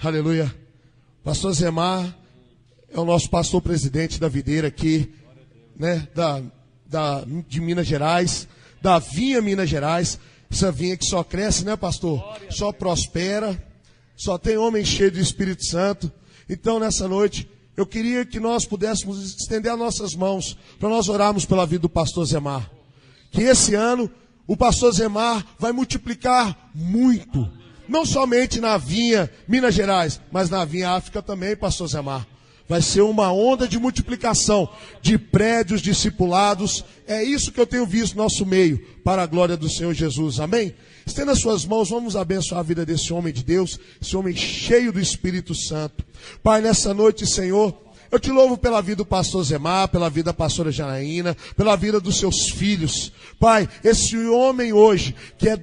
Aleluia. Pastor Zemar é o nosso pastor presidente da videira aqui, né? De Minas Gerais, da vinha Minas Gerais. Essa vinha que só cresce, né, pastor? Só prospera, só tem homem cheio do Espírito Santo. Então, nessa noite, eu queria que nós pudéssemos estender as nossas mãos para nós orarmos pela vida do pastor Zemar. Que esse ano o pastor Zemar vai multiplicar muito. Não somente na vinha Minas Gerais, mas na vinha África também, pastor Zemar. Vai ser uma onda de multiplicação de prédios discipulados. É isso que eu tenho visto no nosso meio, para a glória do Senhor Jesus. Amém? Estenda as suas mãos, vamos abençoar a vida desse homem de Deus, esse homem cheio do Espírito Santo. Pai, nessa noite, Senhor, eu te louvo pela vida do pastor Zemar, pela vida da pastora Janaína, pela vida dos seus filhos. Pai, esse homem hoje, que é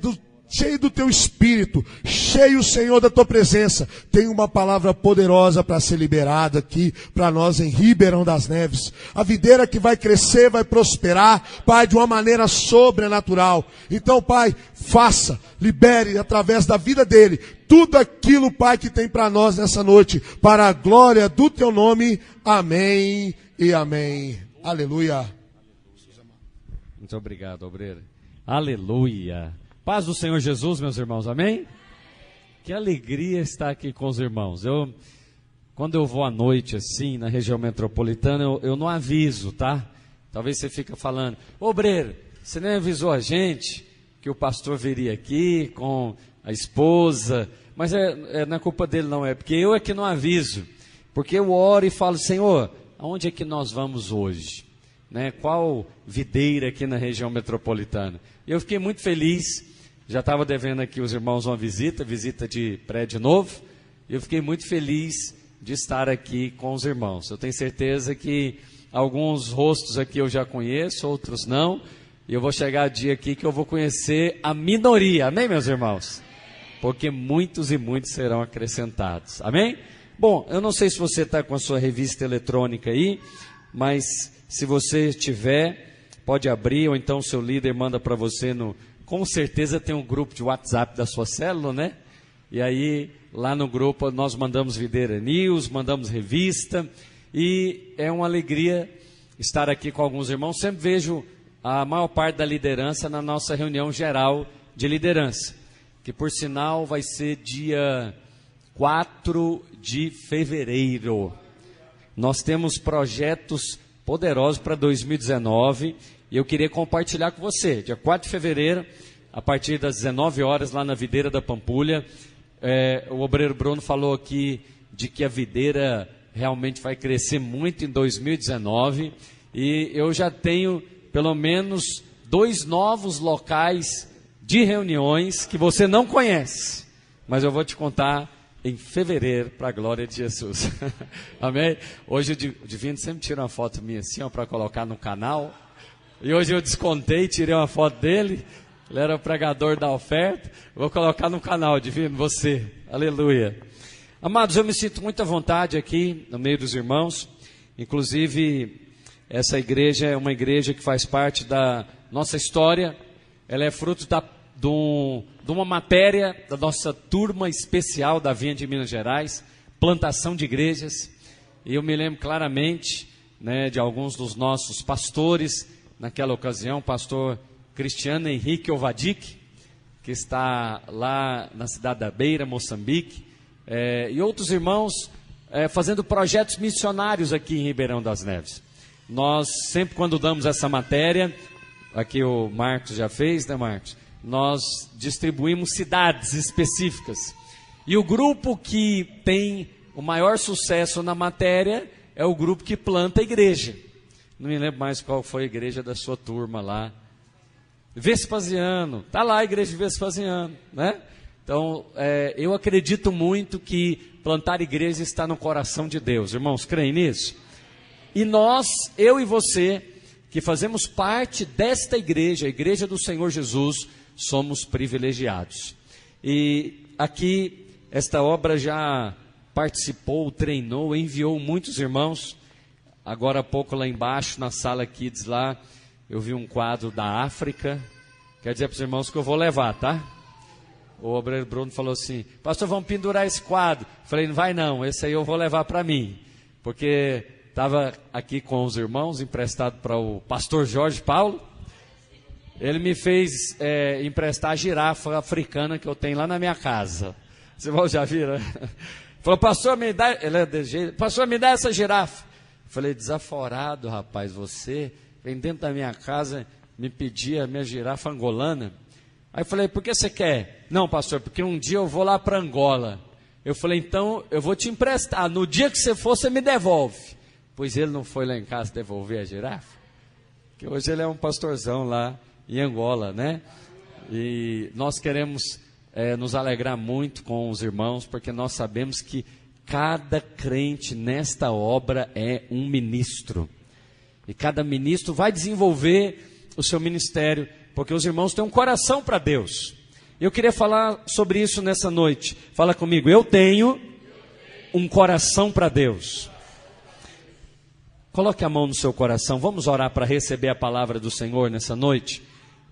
cheio do teu Espírito, cheio, Senhor, da tua presença, tem uma palavra poderosa para ser liberada aqui para nós em Ribeirão das Neves. A videira que vai crescer, vai prosperar, Pai, de uma maneira sobrenatural. Então, Pai, faça, libere através da vida dele tudo aquilo, Pai, que tem para nós nessa noite, para a glória do teu nome. Amém e amém. Aleluia. Muito obrigado, obreiro. Aleluia. Paz do Senhor Jesus, meus irmãos, amém? Que alegria estar aqui com os irmãos. Quando eu vou à noite, assim, na região metropolitana, eu não aviso, tá? Talvez você fique falando, obreiro, você nem avisou a gente que o pastor viria aqui com a esposa, mas não é culpa dele não, é porque eu é que não aviso, porque eu oro e falo, Senhor, aonde é que nós vamos hoje? Né? Qual videira aqui na região metropolitana? Eu fiquei muito feliz. Já estava devendo aqui os irmãos uma visita de prédio novo. Eu fiquei muito feliz de estar aqui com os irmãos. Eu tenho certeza que alguns rostos aqui eu já conheço, outros não. E eu vou chegar dia aqui que eu vou conhecer a minoria. Amém, meus irmãos? Porque muitos e muitos serão acrescentados. Amém? Bom, eu não sei se você está com a sua revista eletrônica aí, mas se você tiver, pode abrir, ou então o seu líder manda para você com certeza tem um grupo de WhatsApp da sua célula, né? E aí, lá no grupo, nós mandamos Videira News, mandamos revista, e é uma alegria estar aqui com alguns irmãos. Sempre vejo a maior parte da liderança na nossa reunião geral de liderança, que por sinal vai ser dia 4 de fevereiro. Nós temos projetos poderosos para 2019, e eu queria compartilhar com você, dia 4 de fevereiro, a partir das 19 horas, lá na Videira da Pampulha. O obreiro Bruno falou aqui de que a videira realmente vai crescer muito em 2019, e eu já tenho pelo menos 2 novos locais de reuniões que você não conhece, mas eu vou te contar em fevereiro, para a glória de Jesus. Amém? Hoje o Divino sempre tira uma foto minha assim, para colocar no canal. E hoje eu descontei, tirei uma foto dele. Ele era o pregador da oferta. Vou colocar no canal, Divino, você. Aleluia. Amados, eu me sinto muito à vontade aqui, no meio dos irmãos. Inclusive, essa igreja é uma igreja que faz parte da nossa história. Ela é fruto de uma matéria da nossa turma especial da Vinha de Minas Gerais, plantação de igrejas. E eu me lembro claramente, né, de alguns dos nossos pastores, naquela ocasião, o pastor Cristiano Henrique Ovadic, que está lá na cidade da Beira, Moçambique, e outros irmãos fazendo projetos missionários aqui em Ribeirão das Neves. Nós sempre quando damos essa matéria, aqui o Marcos já fez, né, Marcos? Nós distribuímos cidades específicas. E o grupo que tem o maior sucesso na matéria é o grupo que planta a igreja. Não me lembro mais qual foi a igreja da sua turma lá. Vespasiano, está lá a igreja de Vespasiano, né? Então, eu acredito muito que plantar igreja está no coração de Deus. Irmãos, creem nisso? E nós, eu e você, que fazemos parte desta igreja, a igreja do Senhor Jesus, somos privilegiados. E aqui, esta obra já participou, treinou, enviou muitos irmãos. Agora há pouco lá embaixo, na sala Kids lá, eu vi um quadro da África. Quer dizer para os irmãos que eu vou levar, tá? o obreiro Bruno falou assim: pastor, vamos pendurar esse quadro. Falei: não vai não, esse aí eu vou levar para mim, porque estava aqui com os irmãos, emprestado para o pastor Jorge Paulo. Ele me fez emprestar a girafa africana que eu tenho lá na minha casa. Vocês já viram? Falou: pastor, me dá, ele é desse jeito, pastor, me dá essa girafa. Falei: desaforado, rapaz, você vem dentro da minha casa me pedir a minha girafa angolana. Aí falei: por que você quer? Não, pastor, porque um dia eu vou lá para Angola. Eu falei: então eu vou te emprestar, no dia que você for, você me devolve. Pois ele não foi lá em casa devolver a girafa, que hoje ele é um pastorzão lá em Angola, né? E nós queremos nos alegrar muito com os irmãos, porque nós sabemos que cada crente nesta obra é um ministro, e cada ministro vai desenvolver o seu ministério, porque os irmãos têm um coração para Deus. Eu queria falar sobre isso nessa noite. Fala comigo: eu tenho um coração para Deus. Coloque a mão no seu coração, vamos orar para receber a palavra do Senhor nessa noite.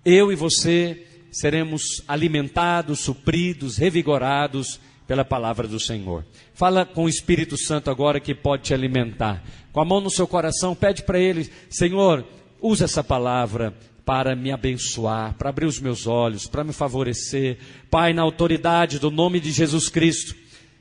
Eu e você seremos alimentados, supridos, revigorados pela palavra do Senhor. Fala com o Espírito Santo agora, que pode te alimentar. Com a mão no seu coração, pede para Ele: Senhor, usa essa palavra para me abençoar, para abrir os meus olhos, para me favorecer. Pai, na autoridade do nome de Jesus Cristo,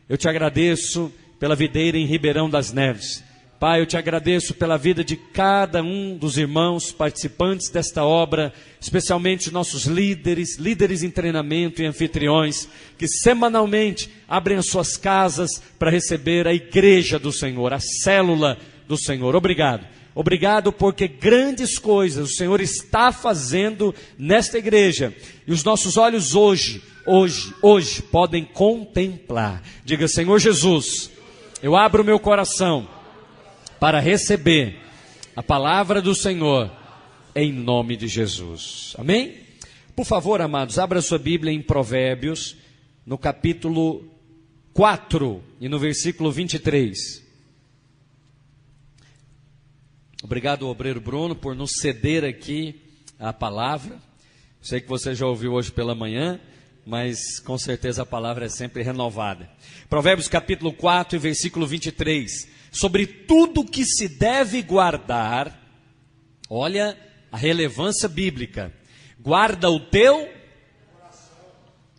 eu te agradeço pela videira em Ribeirão das Neves. Pai, eu te agradeço pela vida de cada um dos irmãos participantes desta obra, especialmente nossos líderes em treinamento e anfitriões, que semanalmente abrem as suas casas para receber a igreja do Senhor, a célula do Senhor. Obrigado. Obrigado porque grandes coisas o Senhor está fazendo nesta igreja, e os nossos olhos hoje podem contemplar. Diga: Senhor Jesus, eu abro o meu coração para receber a palavra do Senhor, em nome de Jesus. Amém? Por favor, amados, abra sua Bíblia em Provérbios, no capítulo 4 e no versículo 23. Obrigado, obreiro Bruno, por nos ceder aqui a palavra. Sei que você já ouviu hoje pela manhã, mas com certeza a palavra é sempre renovada. Provérbios capítulo 4 e versículo 23. Sobre tudo que se deve guardar, olha a relevância bíblica. Guarda o teu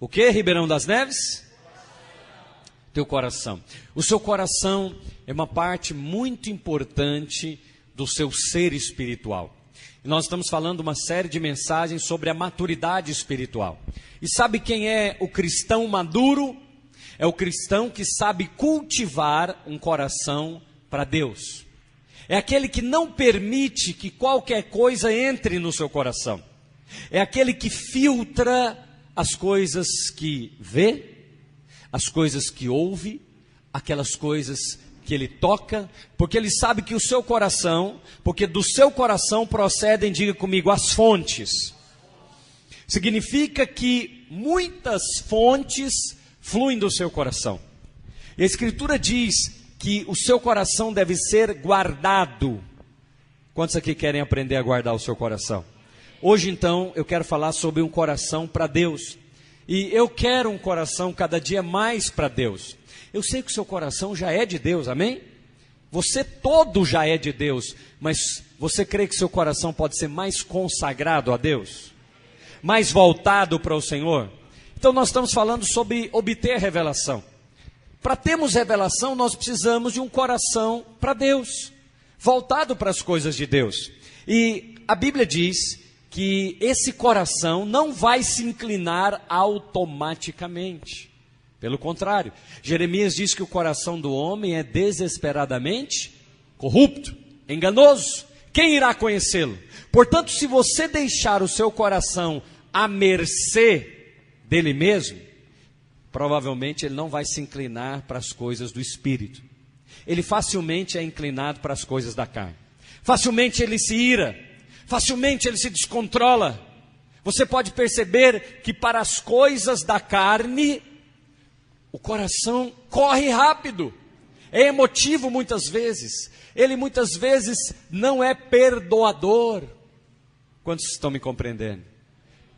o que, Ribeirão das Neves? Teu coração. O seu coração é uma parte muito importante do seu ser espiritual. E nós estamos falando uma série de mensagens sobre a maturidade espiritual. E sabe quem é o cristão maduro? É o cristão que sabe cultivar um coração para Deus. É aquele que não permite que qualquer coisa entre no seu coração. É aquele que filtra as coisas que vê, as coisas que ouve, aquelas coisas que ele toca, porque ele sabe que o seu coração, porque do seu coração procedem, diga comigo, as fontes. Significa que muitas fontes fluem do seu coração. E a Escritura diz que o seu coração deve ser guardado. Quantos aqui querem aprender a guardar o seu coração? Hoje então eu quero falar sobre um coração para Deus. E eu quero um coração cada dia mais para Deus. Eu sei que o seu coração já é de Deus, amém? Você todo já é de Deus, mas você crê que seu coração pode ser mais consagrado a Deus? Mais voltado para o Senhor? Então nós estamos falando sobre obter revelação. Para termos revelação, nós precisamos de um coração para Deus, voltado para as coisas de Deus. E a Bíblia diz que esse coração não vai se inclinar automaticamente. Pelo contrário, Jeremias diz que o coração do homem é desesperadamente corrupto, enganoso. Quem irá conhecê-lo? Portanto, se você deixar o seu coração à mercê dele mesmo, provavelmente ele não vai se inclinar para as coisas do Espírito. Ele facilmente é inclinado para as coisas da carne. Facilmente ele se ira. Facilmente ele se descontrola. Você pode perceber que para as coisas da carne, o coração corre rápido. É emotivo muitas vezes. Ele muitas vezes não é perdoador. Quantos estão me compreendendo?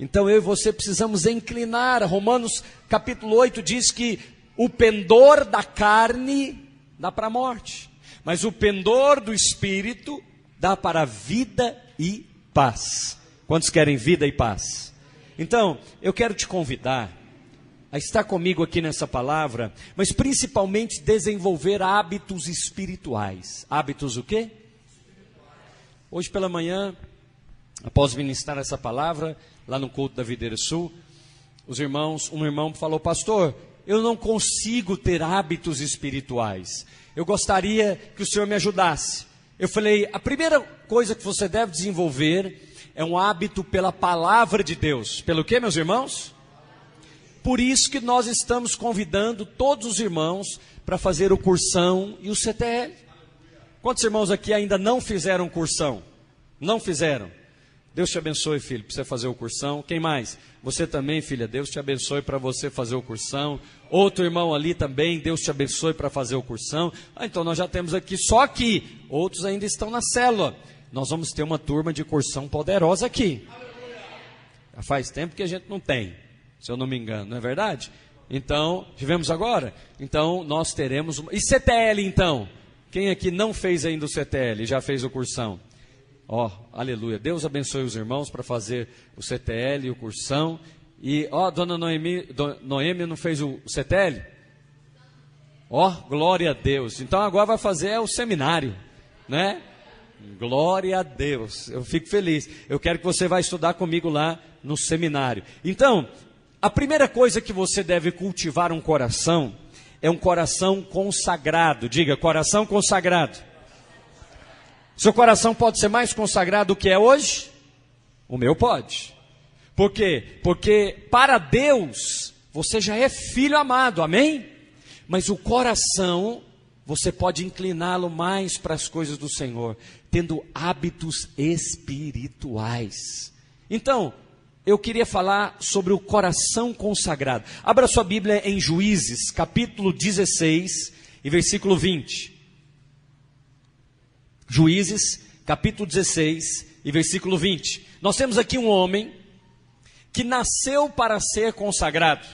Então eu e você precisamos inclinar. Romanos capítulo 8 diz que o pendor da carne dá para a morte, mas o pendor do Espírito dá para a vida e paz. Quantos querem vida e paz? Então, eu quero te convidar a estar comigo aqui nessa palavra, mas principalmente desenvolver hábitos espirituais. Hábitos o quê? Hoje pela manhã, após ministrar essa palavra, lá no culto da Videira Sul, um irmão falou: pastor, eu não consigo ter hábitos espirituais, eu gostaria que o senhor me ajudasse. Eu falei: a primeira coisa que você deve desenvolver é um hábito pela palavra de Deus. Pelo que, meus irmãos? Por isso que nós estamos convidando todos os irmãos para fazer o cursão e o CTL. Quantos irmãos aqui ainda não fizeram cursão? Não fizeram? Deus te abençoe, filho, para você fazer o cursão. Quem mais? Você também, filha, Deus te abençoe para você fazer o cursão. Outro irmão ali também, Deus te abençoe para fazer o cursão. Então nós já temos aqui, só aqui, outros ainda estão na célula. Nós vamos ter uma turma de cursão poderosa aqui. Já faz tempo que a gente não tem, se eu não me engano, não é verdade? Então, tivemos agora? Então nós teremos uma... E CTL então? Quem aqui não fez ainda o CTL, já fez o cursão? Ó, aleluia, Deus abençoe os irmãos para fazer o CTL e o cursão. E, ó, dona Noemi não fez o CTL? Ó, glória a Deus. Então agora vai fazer o seminário, né? Glória a Deus, eu fico feliz. Eu quero que você vá estudar comigo lá no seminário. Então, a primeira coisa que você deve cultivar um coração é um coração consagrado. Diga, coração consagrado. Seu coração pode ser mais consagrado do que é hoje? O meu pode. Por quê? Porque para Deus você já é filho amado, amém? Mas o coração, você pode incliná-lo mais para as coisas do Senhor, tendo hábitos espirituais. Então, eu queria falar sobre o coração consagrado. Abra sua Bíblia em Juízes, capítulo 16 e versículo 20. Juízes, capítulo 16 e versículo 20. Nós temos aqui um homem que nasceu para ser consagrado.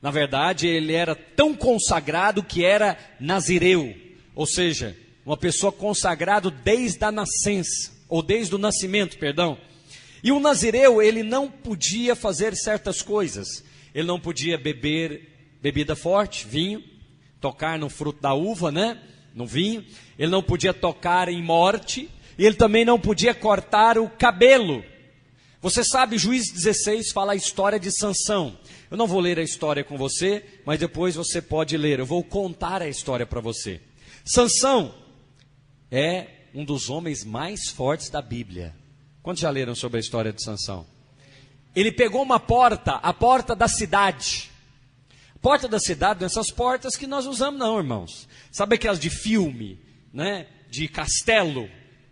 Na verdade, ele era tão consagrado que era nazireu, ou seja, uma pessoa consagrada desde a nascença, ou desde o nascimento, perdão. E o nazireu, ele não podia fazer certas coisas. Ele não podia beber bebida forte, vinho, tocar no fruto da uva, né? No vinho. Ele não podia tocar em morte, e ele também não podia cortar o cabelo. Você sabe, Juízes 16 fala a história de Sansão. Eu não vou ler a história com você, mas depois você pode ler. Eu vou contar a história para você. Sansão é um dos homens mais fortes da Bíblia. Quantos já leram sobre a história de Sansão? Ele pegou uma porta, a porta da cidade. Porta da cidade, não é essas portas que nós usamos não, irmãos. Sabe aquelas de filme, né? De castelo,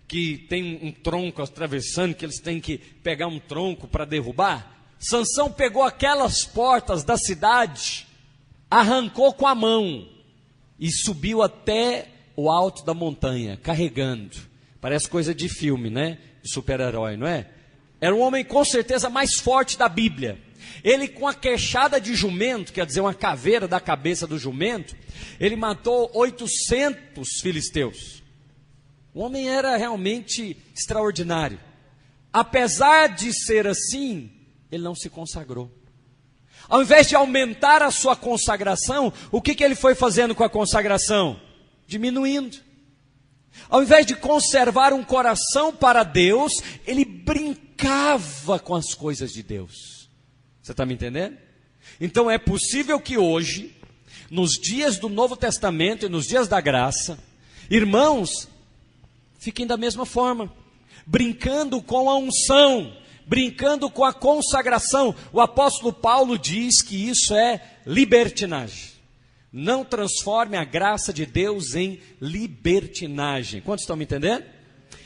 que tem um tronco atravessando, que eles têm que pegar um tronco para derrubar? Sansão pegou aquelas portas da cidade, arrancou com a mão e subiu até o alto da montanha, carregando. Parece coisa de filme, né? De super-herói, não é? Era um homem com certeza mais forte da Bíblia. Ele, com a queixada de jumento, quer dizer, uma caveira da cabeça do jumento, ele matou 800 filisteus. O homem era realmente extraordinário. Apesar de ser assim, ele não se consagrou. Ao invés de aumentar a sua consagração, o que ele foi fazendo com a consagração? Diminuindo. Ao invés de conservar um coração para Deus, ele brincava com as coisas de Deus. Você está me entendendo? Então é possível que hoje, nos dias do Novo Testamento e nos dias da graça, irmãos, fiquem da mesma forma, brincando com a unção, brincando com a consagração. O apóstolo Paulo diz que isso é libertinagem. Não transforme a graça de Deus em libertinagem. Quantos estão me entendendo?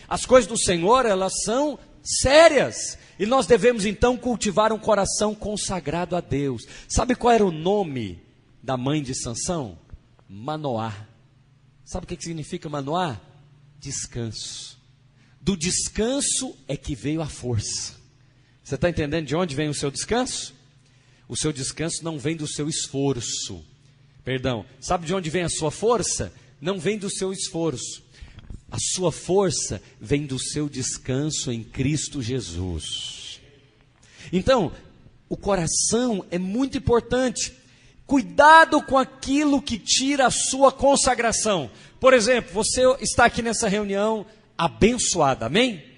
As coisas do Senhor, elas são sérias. E nós devemos então cultivar um coração consagrado a Deus. Sabe qual era o nome da mãe de Sansão? Manoá. Sabe o que significa Manoá? Descanso. Do descanso é que veio a força. Você está entendendo de onde vem o seu descanso? O seu descanso não vem do seu esforço. Perdão, sabe de onde vem a sua força? Não vem do seu esforço. A sua força vem do seu descanso em Cristo Jesus. Então, o coração é muito importante. Cuidado com aquilo que tira a sua consagração. Por exemplo, você está aqui nessa reunião abençoado, amém?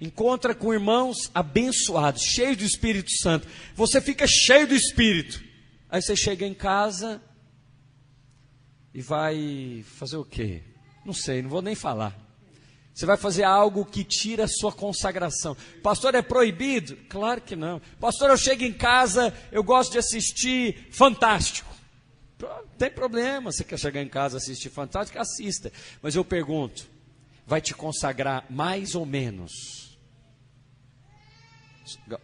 Encontra com irmãos abençoados, cheios do Espírito Santo. Você fica cheio do Espírito. Aí você chega em casa e vai fazer o quê? Não sei, não vou nem falar. Você vai fazer algo que tira a sua consagração. Pastor, é proibido? Claro que não. Pastor, eu chego em casa, eu gosto de assistir Fantástico. Não tem problema, você quer chegar em casa e assistir Fantástico? Assista. Mas eu pergunto, vai te consagrar mais ou menos?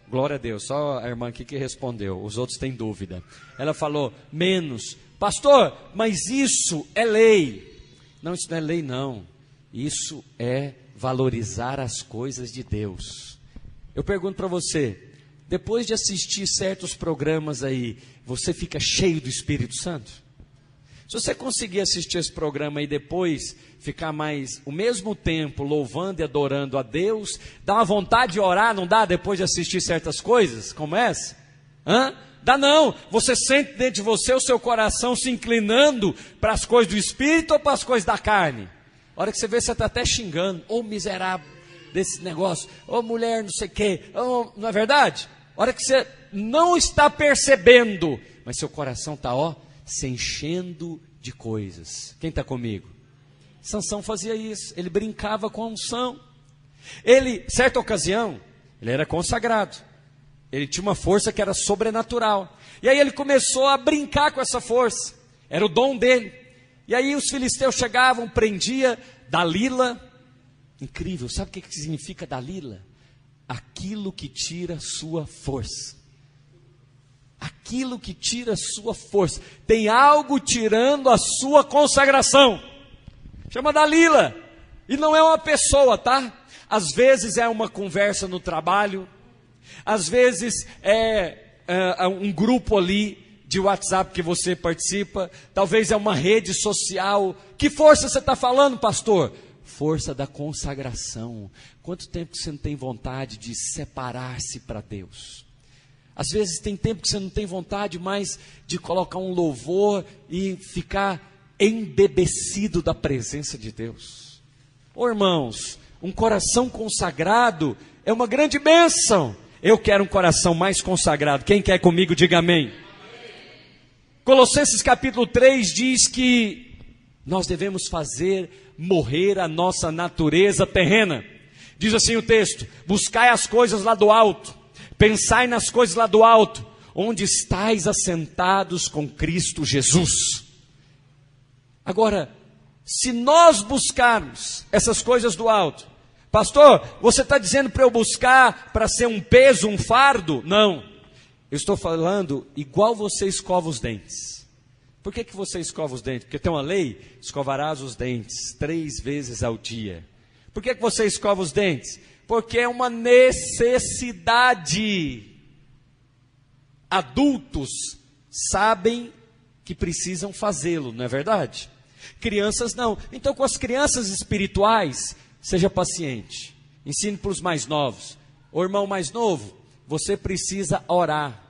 Glória a Deus, só a irmã aqui que respondeu, os outros têm dúvida. Ela falou, menos. Pastor, mas isso é lei. Não, isso não é lei não. Isso é valorizar as coisas de Deus. Eu pergunto para você, depois de assistir certos programas aí, você fica cheio do Espírito Santo? Se você conseguir assistir esse programa e depois ficar mais o mesmo tempo louvando e adorando a Deus, dá uma vontade de orar, não dá, depois de assistir certas coisas como essa? Dá não, você sente dentro de você o seu coração se inclinando para as coisas do Espírito ou para as coisas da carne? A hora que você vê, você está até xingando, ô miserável desse negócio, ô mulher não sei o quê, não é verdade? A hora que você não está percebendo, mas seu coração está, se enchendo de coisas. Quem está comigo? Sansão fazia isso, ele brincava com a unção. Ele, certa ocasião, ele era consagrado, ele tinha uma força que era sobrenatural, e aí ele começou a brincar com essa força, era o dom dele. E aí os filisteus chegavam, prendia Dalila. Incrível, sabe o que significa Dalila? Aquilo que tira sua força. Aquilo que tira sua força. Tem algo tirando a sua consagração. Chama Dalila. E não é uma pessoa, tá? Às vezes é uma conversa no trabalho. Às vezes é um grupo ali de WhatsApp que você participa, talvez é uma rede social. Que força você está falando, pastor? Força da consagração. Quanto tempo que você não tem vontade de separar-se para Deus? Às vezes tem tempo que você não tem vontade mais de colocar um louvor e ficar embebecido da presença de Deus. Irmãos, um coração consagrado é uma grande bênção. Eu quero um coração mais consagrado. Quem quer comigo, diga amém. Colossenses capítulo 3 diz que nós devemos fazer morrer a nossa natureza terrena. Diz assim o texto: buscai as coisas lá do alto, pensai nas coisas lá do alto, onde estáis assentados com Cristo Jesus. Agora, se nós buscarmos essas coisas do alto, pastor, você está dizendo para eu buscar para ser um peso, um fardo? Não. Eu estou falando igual você escova os dentes. Por que você escova os dentes? Porque tem uma lei, escovarás os dentes 3 vezes ao dia. Por que você escova os dentes? Porque é uma necessidade. Adultos sabem que precisam fazê-lo, não é verdade? Crianças não. Então com as crianças espirituais, seja paciente. Ensine para os mais novos. O irmão mais novo, você precisa orar.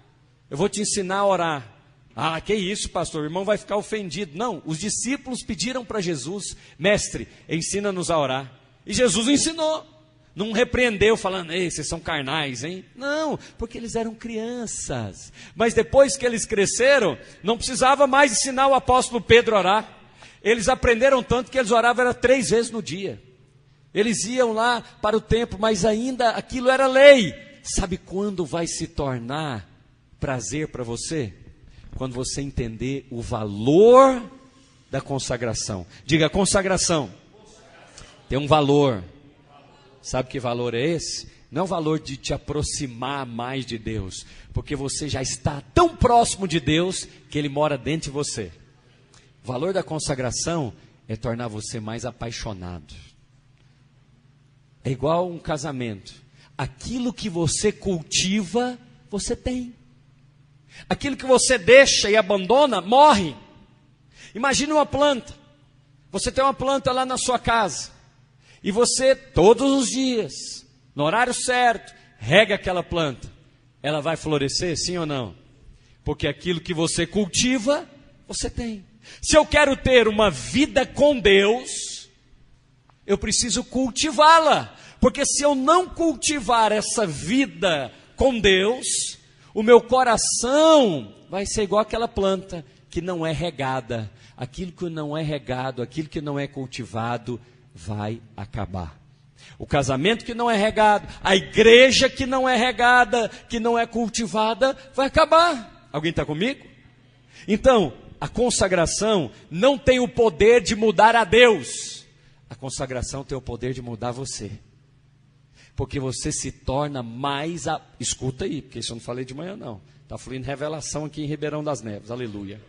Eu vou te ensinar a orar. Ah, que isso, pastor, o irmão vai ficar ofendido. Não, os discípulos pediram para Jesus: mestre, ensina-nos a orar. E Jesus ensinou. Não repreendeu falando: ei, vocês são carnais, hein? Não, porque eles eram crianças. Mas depois que eles cresceram, não precisava mais ensinar o apóstolo Pedro a orar. Eles aprenderam tanto que eles oravam era 3 vezes no dia. Eles iam lá para o templo, mas ainda aquilo era lei. Sabe quando vai se tornar prazer para você? Quando você entender o valor da consagração. Diga: consagração tem um valor. Sabe que valor é esse? Não é o valor de te aproximar mais de Deus, porque você já está tão próximo de Deus que Ele mora dentro de você. O valor da consagração é tornar você mais apaixonado. É igual um casamento. aquilo que você cultiva, você tem. Aquilo que você deixa e abandona, morre. Imagine uma planta. Você tem uma planta lá na sua casa. E você, todos os dias, no horário certo, rega aquela planta. Ela vai florescer, sim ou não? Porque aquilo que você cultiva, você tem. Se eu quero ter uma vida com Deus, eu preciso cultivá-la. Porque se eu não cultivar essa vida com Deus, o meu coração vai ser igual aquela planta que não é regada. Aquilo que não é regado, aquilo que não é cultivado, vai acabar. O casamento que não é regado, a igreja que não é regada, que não é cultivada, vai acabar. Alguém está comigo? Então, a consagração não tem o poder de mudar a Deus. A consagração tem o poder de mudar você. Porque você se torna mais... Escuta aí, porque isso eu não falei de manhã não. Está fluindo revelação aqui em Ribeirão das Neves, aleluia.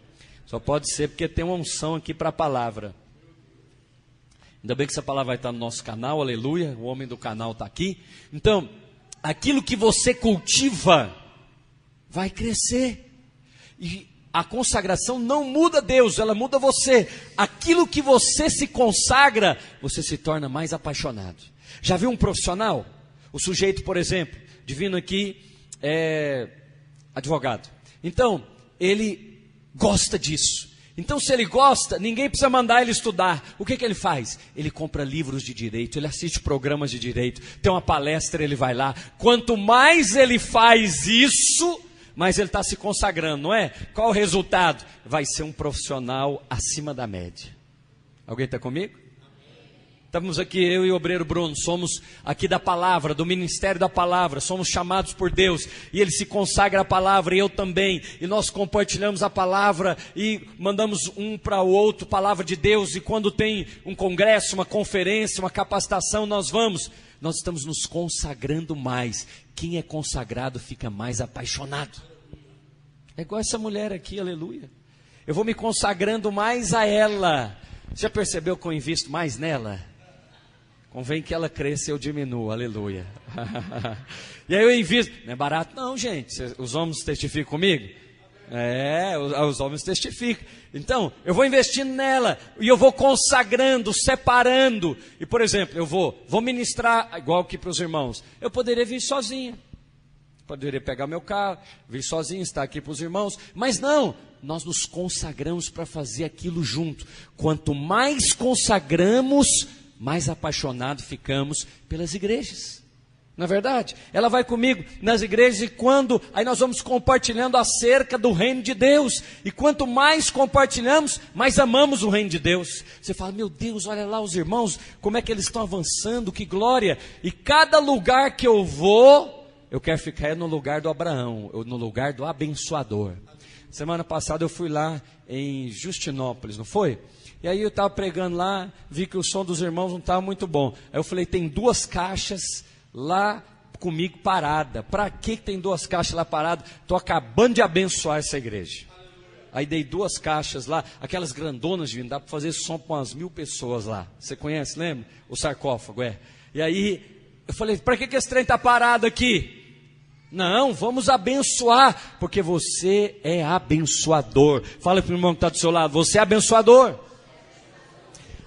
Só pode ser porque tem uma unção aqui para a palavra. Ainda bem que essa palavra vai estar no nosso canal, aleluia. O homem do canal está aqui. Então, aquilo que você cultiva vai crescer. E a consagração não muda Deus, ela muda você. Aquilo que você se consagra, você se torna mais apaixonado. Já viu um profissional? O sujeito, por exemplo, divino aqui, é advogado. Então, ele gosta disso. Então, se ele gosta, ninguém precisa mandar ele estudar. O que ele faz? Ele compra livros de direito, ele assiste programas de direito, tem uma palestra, ele vai lá. Quanto mais ele faz isso, mais ele está se consagrando, não é? Qual o resultado? Vai ser um profissional acima da média. Alguém está comigo? Estamos aqui, eu e o obreiro Bruno, somos aqui da palavra, do ministério da palavra, somos chamados por Deus, e ele se consagra à palavra, e eu também, e nós compartilhamos a palavra, e mandamos um para o outro, palavra de Deus, e quando tem um congresso, uma conferência, uma capacitação, nós estamos nos consagrando mais. Quem é consagrado fica mais apaixonado. É igual essa mulher aqui, aleluia. Eu vou me consagrando mais a ela. Já percebeu que eu invisto mais nela? Convém que ela cresça e eu diminua, aleluia. E aí eu invisto. Não é barato não, gente. Os homens testificam comigo? Os homens testificam. Então, eu vou investindo nela. E eu vou consagrando, separando. E por exemplo, eu vou ministrar, igual aqui para os irmãos. Eu poderia vir sozinho. Poderia pegar meu carro, vir sozinho, estar aqui para os irmãos. Mas não, nós nos consagramos para fazer aquilo junto. Quanto mais consagramos, mais apaixonados ficamos pelas igrejas. Não é verdade? Ela vai comigo nas igrejas e aí nós vamos compartilhando acerca do reino de Deus. E quanto mais compartilhamos, mais amamos o reino de Deus. Você fala, meu Deus, olha lá os irmãos, como é que eles estão avançando, que glória. E cada lugar que eu vou, eu quero ficar no lugar do Abraão, no lugar do abençoador. Semana passada eu fui lá em Justinópolis, não foi? E aí eu estava pregando lá, vi que o som dos irmãos não estava muito bom. Aí eu falei, tem 2 caixas lá comigo parada. Para que tem 2 caixas lá paradas? Estou acabando de abençoar essa igreja. Aí dei 2 caixas lá, aquelas grandonas, dá para fazer som para umas 1000 pessoas lá. Você conhece, lembra? O sarcófago, E aí eu falei, para que esse trem está parado aqui? Não, vamos abençoar, porque você é abençoador. Fala para o irmão que está do seu lado, você é abençoador.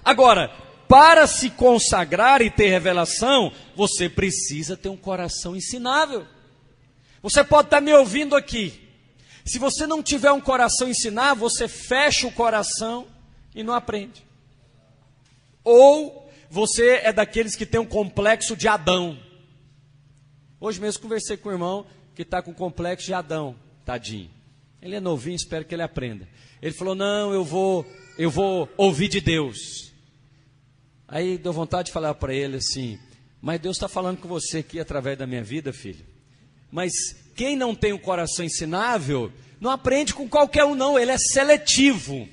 Agora, para se consagrar e ter revelação, você precisa ter um coração ensinável. Você pode estar me ouvindo aqui. Se você não tiver um coração ensinável, você fecha o coração e não aprende. Ou você é daqueles que tem um complexo de Adão. Hoje mesmo conversei com um irmão que está com complexo de Adão, tadinho. Ele é novinho, espero que ele aprenda. Ele falou, não, eu vou ouvir de Deus. Aí deu vontade de falar para ele assim, mas Deus está falando com você aqui através da minha vida, filho. Mas quem não tem um coração ensinável, não aprende com qualquer um não, ele é seletivo.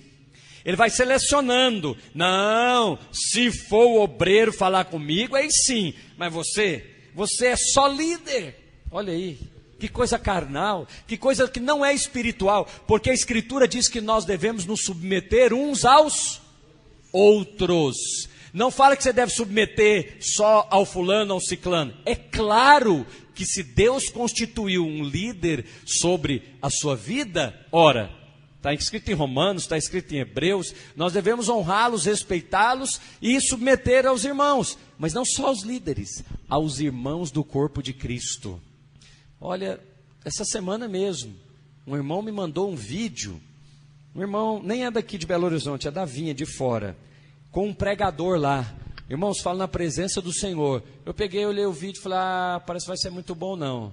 Ele vai selecionando. Não, se for o obreiro falar comigo, aí sim. Mas você é só líder. Olha aí, que coisa carnal, que coisa que não é espiritual. Porque a Escritura diz que nós devemos nos submeter uns aos outros. Não fala que você deve submeter só ao fulano, ao ciclano. É claro que se Deus constituiu um líder sobre a sua vida, ora, está escrito em Romanos, está escrito em Hebreus, nós devemos honrá-los, respeitá-los e submeter aos irmãos. Mas não só aos líderes, aos irmãos do corpo de Cristo. Olha, essa semana mesmo, um irmão me mandou um vídeo, um irmão nem é daqui de Belo Horizonte, é da Vinha, de fora, com um pregador lá. Irmãos, falo na presença do Senhor. Eu peguei, olhei o vídeo e falei, parece que vai ser muito bom não.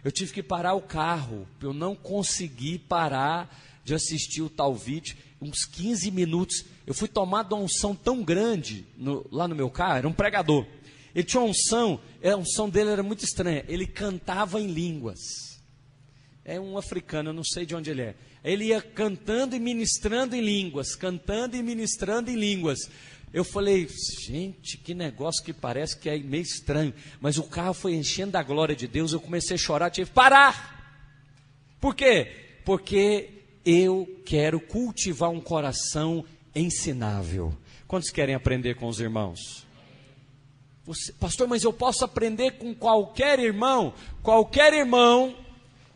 Eu tive que parar o carro, eu não consegui parar de assistir o tal vídeo, uns 15 minutos, eu fui tomado de uma unção tão grande, lá no meu carro, era um pregador, ele tinha uma unção, a unção dele era muito estranha, ele cantava em línguas, é um africano, eu não sei de onde ele é, ele ia cantando e ministrando em línguas, cantando e ministrando em línguas. Eu falei, gente, que negócio que parece que é meio estranho, mas o carro foi enchendo da glória de Deus, eu comecei a chorar, tive que parar. Por quê? Porque eu quero cultivar um coração ensinável. Quantos querem aprender com os irmãos? Pastor, mas eu posso aprender com qualquer irmão? Qualquer irmão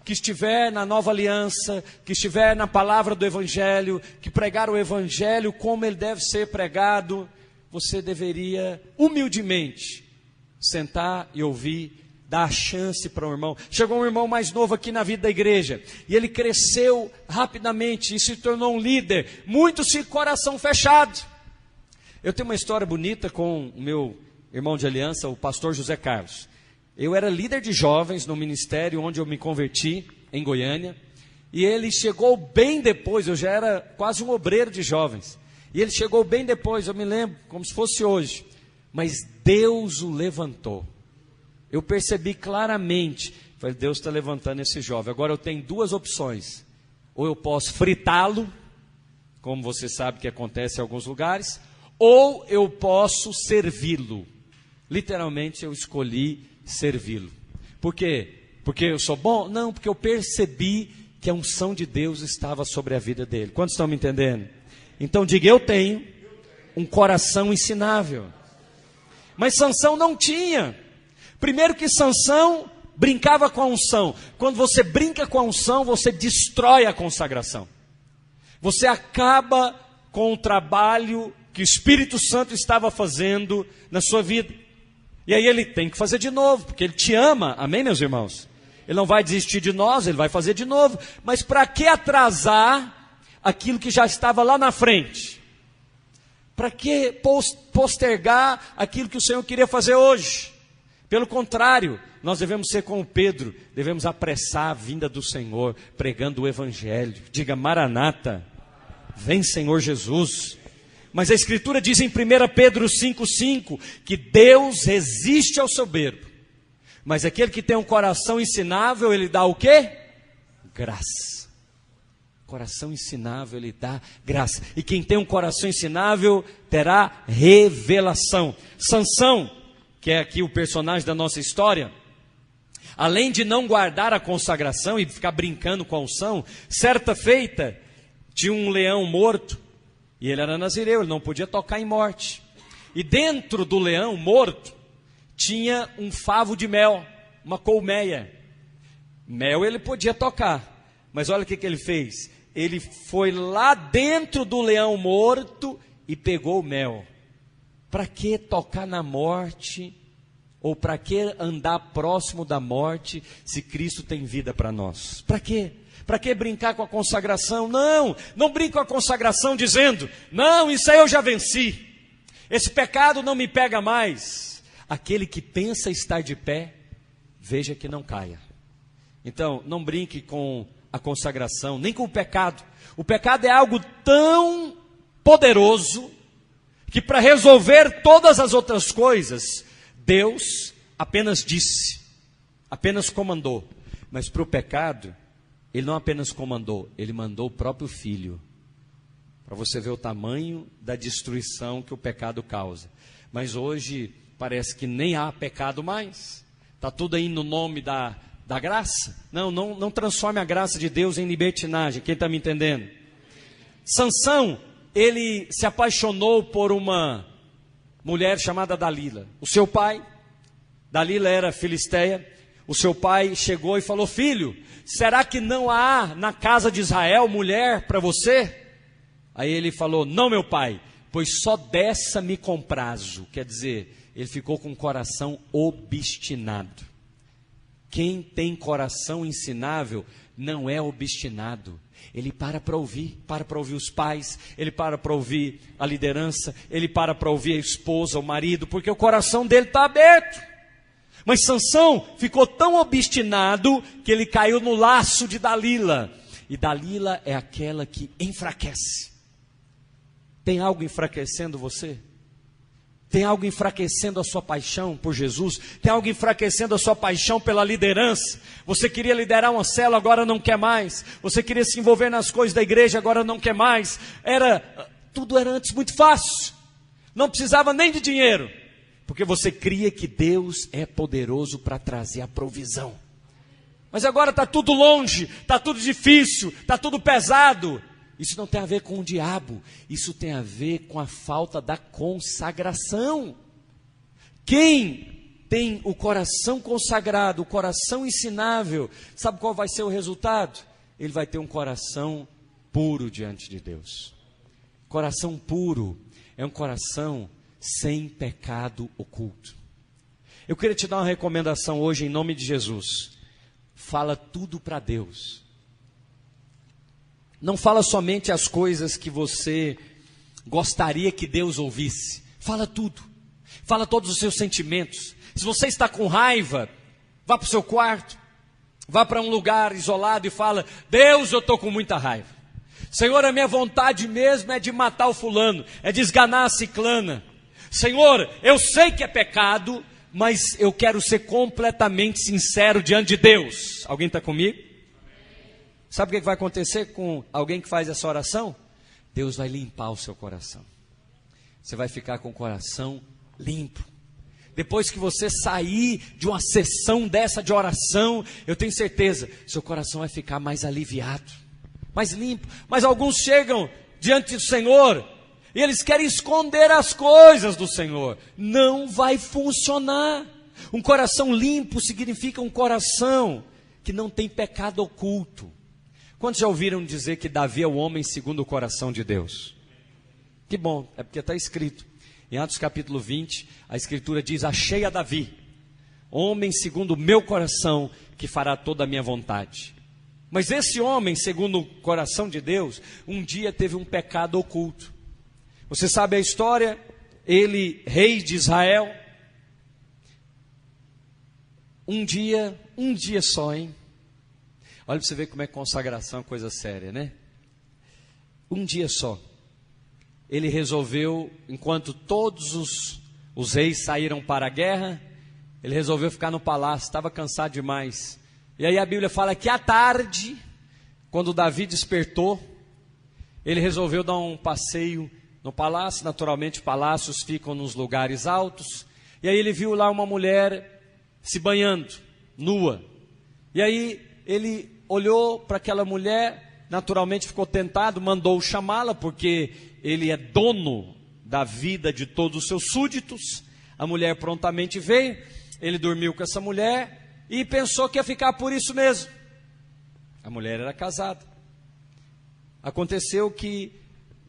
que estiver na nova aliança, que estiver na palavra do Evangelho, que pregar o Evangelho como ele deve ser pregado, você deveria humildemente sentar e ouvir, dar a chance para um irmão. Chegou um irmão mais novo aqui na vida da igreja, e ele cresceu rapidamente e se tornou um líder, muitos de coração fechado. Eu tenho uma história bonita com o meu irmão de aliança, o pastor José Carlos. Eu era líder de jovens no ministério onde eu me converti, em Goiânia, e ele chegou bem depois, eu já era quase um obreiro de jovens, e ele chegou bem depois, eu me lembro, como se fosse hoje, mas Deus o levantou. Eu percebi claramente, falei, Deus está levantando esse jovem. Agora eu tenho duas opções, ou eu posso fritá-lo, como você sabe que acontece em alguns lugares, ou eu posso servi-lo. Literalmente eu escolhi servi-lo. Por quê? Porque eu sou bom? Não, porque eu percebi que a unção de Deus estava sobre a vida dele. Quantos estão me entendendo? Então diga, eu tenho um coração ensinável. Mas Sansão não tinha. Primeiro que Sansão brincava com a unção. Quando você brinca com a unção, você destrói a consagração. Você acaba com o trabalho que o Espírito Santo estava fazendo na sua vida. E aí ele tem que fazer de novo, porque ele te ama, amém, meus irmãos? Ele não vai desistir de nós, ele vai fazer de novo. Mas para que atrasar aquilo que já estava lá na frente? Para que postergar aquilo que o Senhor queria fazer hoje? Pelo contrário, nós devemos ser como Pedro, devemos apressar a vinda do Senhor, pregando o Evangelho. Diga, Maranata, vem Senhor Jesus. Mas a Escritura diz em 1 Pedro 5,5 que Deus resiste ao soberbo, mas aquele que tem um coração ensinável, ele dá o quê? Graça. Coração ensinável, ele dá graça. E quem tem um coração ensinável terá revelação. Sansão, que é aqui o personagem da nossa história, além de não guardar a consagração e ficar brincando com a unção, certa feita tinha um leão morto. E ele era nazireu, ele não podia tocar em morte. E dentro do leão morto, tinha um favo de mel, uma colmeia. Mel ele podia tocar, mas olha o que ele fez. Ele foi lá dentro do leão morto e pegou o mel. Para que tocar na morte? Ou para que andar próximo da morte, se Cristo tem vida para nós? Para quê? Para que brincar com a consagração? Não, não brinque com a consagração dizendo, não, isso aí eu já venci, esse pecado não me pega mais. Aquele que pensa estar de pé, veja que não caia. Então, não brinque com a consagração, nem com o pecado. O pecado é algo tão poderoso, que para resolver todas as outras coisas, Deus apenas disse, apenas comandou. Mas para o pecado, Ele não apenas comandou, Ele mandou o próprio Filho. Para você ver o tamanho da destruição que o pecado causa. Mas hoje parece que nem há pecado mais. Está tudo aí no nome da graça. Não transforme a graça de Deus em libertinagem. Quem está me entendendo? Sansão, ele se apaixonou por uma mulher chamada Dalila. O seu pai, Dalila era filisteia, o seu pai chegou e falou: filho, será que não há na casa de Israel mulher para você? Aí ele falou: não, meu pai, pois só dessa me comprazo. Quer dizer, ele ficou com o coração obstinado. Quem tem coração ensinável não é obstinado. Ele para ouvir os pais, ele para ouvir a liderança, ele para ouvir a esposa, o marido, porque o coração dele está aberto. Mas Sansão ficou tão obstinado que ele caiu no laço de Dalila. E Dalila é aquela que enfraquece. Tem algo enfraquecendo você? Tem algo enfraquecendo a sua paixão por Jesus? Tem algo enfraquecendo a sua paixão pela liderança? Você queria liderar uma célula, agora não quer mais. Você queria se envolver nas coisas da igreja, agora não quer mais. Tudo era antes muito fácil. Não precisava nem de dinheiro. Porque você cria que Deus é poderoso para trazer a provisão. Mas agora está tudo longe, está tudo difícil, está tudo pesado. Isso não tem a ver com o diabo, isso tem a ver com a falta da consagração. Quem tem o coração consagrado, o coração ensinável, sabe qual vai ser o resultado? Ele vai ter um coração puro diante de Deus. Coração puro é um coração sem pecado oculto. Eu queria te dar uma recomendação hoje em nome de Jesus. Fala tudo para Deus. Não fala somente as coisas que você gostaria que Deus ouvisse. Fala tudo. Fala todos os seus sentimentos. Se você está com raiva, vá para o seu quarto. Vá para um lugar isolado e fala: Deus, eu estou com muita raiva. Senhor, a minha vontade mesmo é de matar o fulano, é de esganar a ciclana. Senhor, eu sei que é pecado, mas eu quero ser completamente sincero diante de Deus. Alguém está comigo? Sabe o que vai acontecer com alguém que faz essa oração? Deus vai limpar o seu coração. Você vai ficar com o coração limpo. Depois que você sair de uma sessão dessa de oração, eu tenho certeza, seu coração vai ficar mais aliviado, mais limpo. Mas alguns chegam diante do Senhor e eles querem esconder as coisas do Senhor. Não vai funcionar. Um coração limpo significa um coração que não tem pecado oculto. Quantos já ouviram dizer que Davi é o homem segundo o coração de Deus? Que bom, é porque está escrito. Em Atos capítulo 20, a escritura diz: achei a Davi, homem segundo o meu coração, que fará toda a minha vontade. Mas esse homem, segundo o coração de Deus, um dia teve um pecado oculto. Você sabe a história? Ele, rei de Israel, um dia só, hein? Olha para você ver como é consagração, coisa séria, né? Um dia só. Ele resolveu, enquanto todos os reis saíram para a guerra, ele resolveu ficar no palácio, estava cansado demais. E aí a Bíblia fala que à tarde, quando Davi despertou, ele resolveu dar um passeio no palácio. Naturalmente, palácios ficam nos lugares altos. E aí ele viu lá uma mulher se banhando, nua. E aí ele olhou para aquela mulher, naturalmente ficou tentado, mandou chamá-la, porque ele é dono da vida de todos os seus súditos. A mulher prontamente veio, ele dormiu com essa mulher e pensou que ia ficar por isso mesmo. A mulher era casada. Aconteceu que,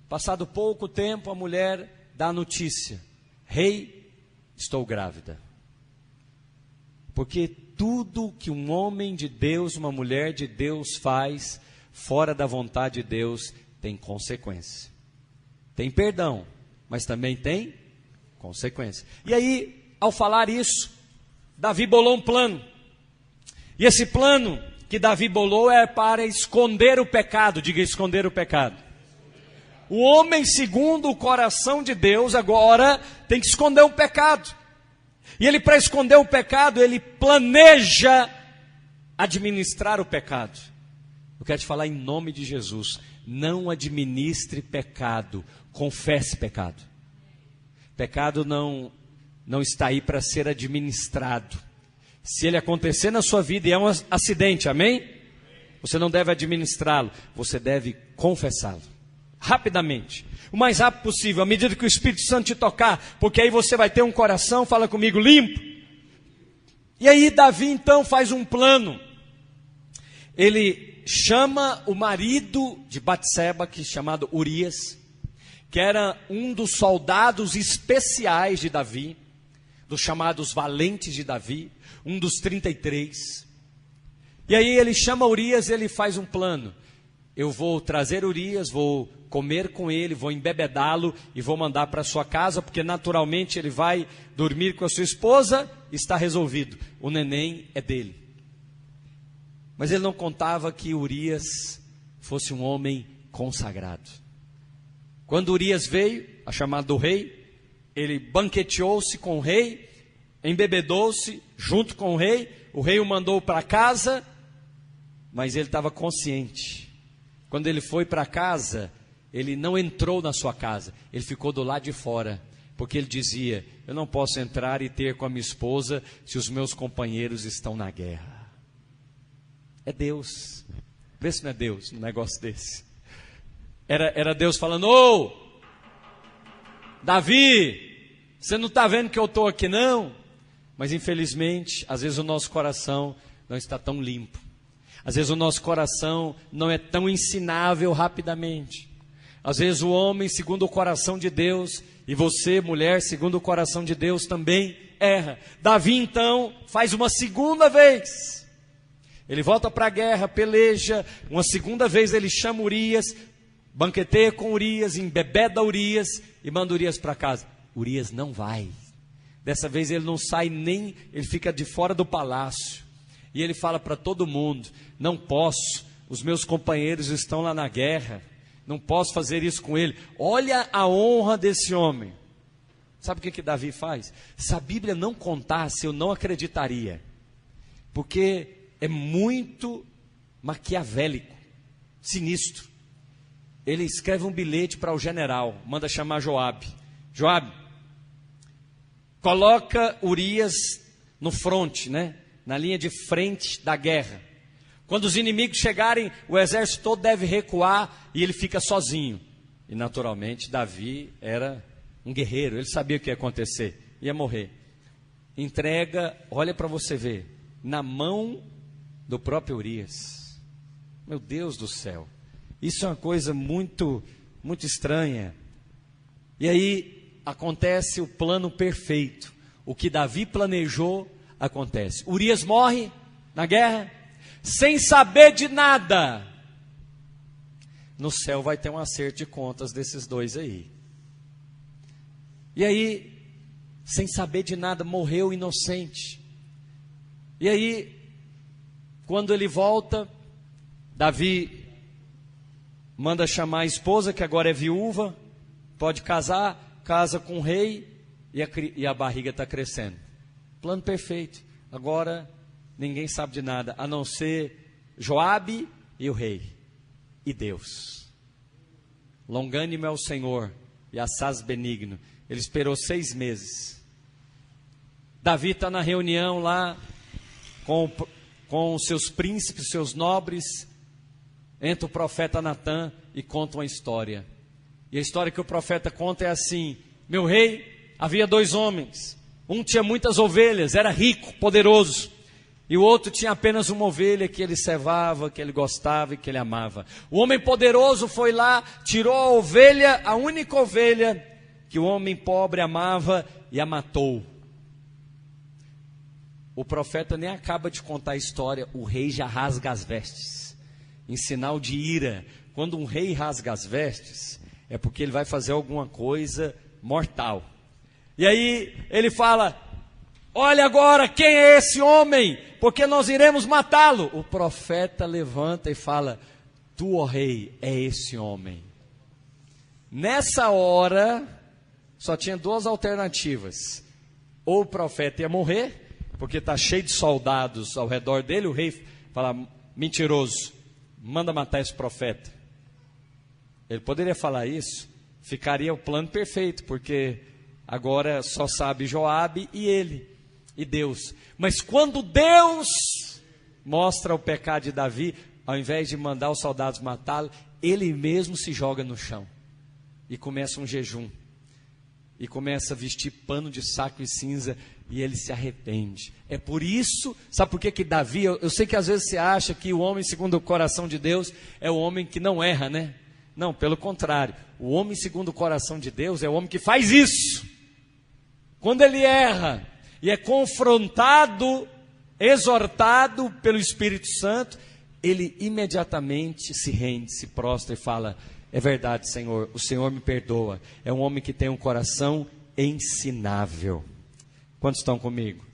passado pouco tempo, a mulher dá a notícia: rei, estou grávida. Porque tudo que um homem de Deus, uma mulher de Deus faz fora da vontade de Deus tem consequência. Tem perdão, mas também tem consequência. E aí, ao falar isso, Davi bolou um plano. E esse plano que Davi bolou é para esconder o pecado. Diga: esconder o pecado. O homem segundo o coração de Deus agora tem que esconder o pecado. E ele, para esconder o pecado, ele planeja administrar o pecado. Eu quero te falar em nome de Jesus: não administre pecado, confesse pecado. Pecado não está aí para ser administrado. Se ele acontecer na sua vida e é um acidente, amém? Você não deve administrá-lo, você deve confessá-lo. rapidamente, o mais rápido possível, à medida que o Espírito Santo te tocar, porque aí você vai ter um coração, fala comigo, limpo. E aí Davi então faz um plano. Ele chama o marido de Batseba, que é chamado Urias, que era um dos soldados especiais de Davi, dos chamados valentes de Davi, um dos 33. E aí ele chama Urias e ele faz um plano. Eu vou trazer Urias, vou comer com ele, vou embebedá-lo e vou mandar para sua casa, porque naturalmente ele vai dormir com a sua esposa, está resolvido, o neném é dele. Mas ele não contava que Urias fosse um homem consagrado. Quando Urias veio, a chamada do rei, ele banqueteou-se com o rei, embebedou-se junto com o rei o mandou para casa, mas ele estava consciente. Quando ele foi para casa, ele não entrou na sua casa, ele ficou do lado de fora, porque ele dizia, eu não posso entrar e ter com a minha esposa se os meus companheiros estão na guerra. É Deus, vê se não é Deus um negócio desse. Era Deus falando, ô, Davi, você não está vendo que eu estou aqui não? Mas infelizmente, às vezes o nosso coração não está tão limpo. Às vezes o nosso coração não é tão ensinável rapidamente. Às vezes o homem, segundo o coração de Deus, e você, mulher, segundo o coração de Deus, também erra. Davi, então, faz uma segunda vez. Ele volta para a guerra, peleja. Uma segunda vez ele chama Urias, banqueteia com Urias, embebeda Urias e manda Urias para casa. Urias não vai. Dessa vez ele não sai nem, ele fica de fora do palácio. E ele fala para todo mundo, não posso, os meus companheiros estão lá na guerra, não posso fazer isso com ele. Olha a honra desse homem. Sabe o que Davi faz? Se a Bíblia não contasse, eu não acreditaria. Porque é muito maquiavélico, sinistro. Ele escreve um bilhete para o general, manda chamar Joabe. Joabe, coloca Urias no fronte, né? Na linha de frente da guerra. Quando os inimigos chegarem, o exército todo deve recuar e ele fica sozinho. E naturalmente Davi era um guerreiro, ele sabia o que ia acontecer, ia morrer. Entrega, olha para você ver, na mão do próprio Urias. Meu Deus do céu, isso é uma coisa muito, muito estranha. E aí acontece o plano perfeito, o que Davi planejou acontece. Urias morre na guerra, sem saber de nada. No céu vai ter um acerto de contas desses dois aí. E aí, sem saber de nada, morreu inocente. E aí, quando ele volta, Davi manda chamar a esposa, que agora é viúva, pode casar, casa com o rei, e a barriga está crescendo. Plano perfeito. Agora ninguém sabe de nada, a não ser Joabe e o rei e Deus. Longânimo é o Senhor e assaz benigno. Ele esperou 6 meses. Davi está na reunião lá com seus príncipes, seus nobres. Entra o profeta Natã e conta uma história. E a história que o profeta conta é assim: meu rei, havia 2 homens. Um tinha muitas ovelhas, era rico, poderoso. E o outro tinha apenas uma ovelha que ele cevava, que ele gostava e que ele amava. O homem poderoso foi lá, tirou a ovelha, a única ovelha que o homem pobre amava, e a matou. O profeta nem acaba de contar a história, o rei já rasga as vestes, em sinal de ira. Quando um rei rasga as vestes, é porque ele vai fazer alguma coisa mortal. E aí ele fala: olha agora quem é esse homem, porque nós iremos matá-lo. O profeta levanta e fala: tu, ó rei, é esse homem. Nessa hora, só tinha 2 alternativas. Ou o profeta ia morrer, porque está cheio de soldados ao redor dele. O rei fala: mentiroso, manda matar esse profeta. Ele poderia falar isso, ficaria o plano perfeito, porque agora só sabe Joabe e ele, e Deus. Mas quando Deus mostra o pecado de Davi, ao invés de mandar os soldados matá-lo, ele mesmo se joga no chão e começa um jejum. E começa a vestir pano de saco e cinza, e ele se arrepende. É por isso, sabe por que Davi, eu sei que às vezes você acha que o homem segundo o coração de Deus é o homem que não erra, né? Não, pelo contrário, o homem segundo o coração de Deus é o homem que faz isso. Quando ele erra e é confrontado, exortado pelo Espírito Santo, ele imediatamente se rende, se prostra e fala: é verdade, Senhor, o Senhor me perdoa. É um homem que tem um coração ensinável. Quantos estão comigo?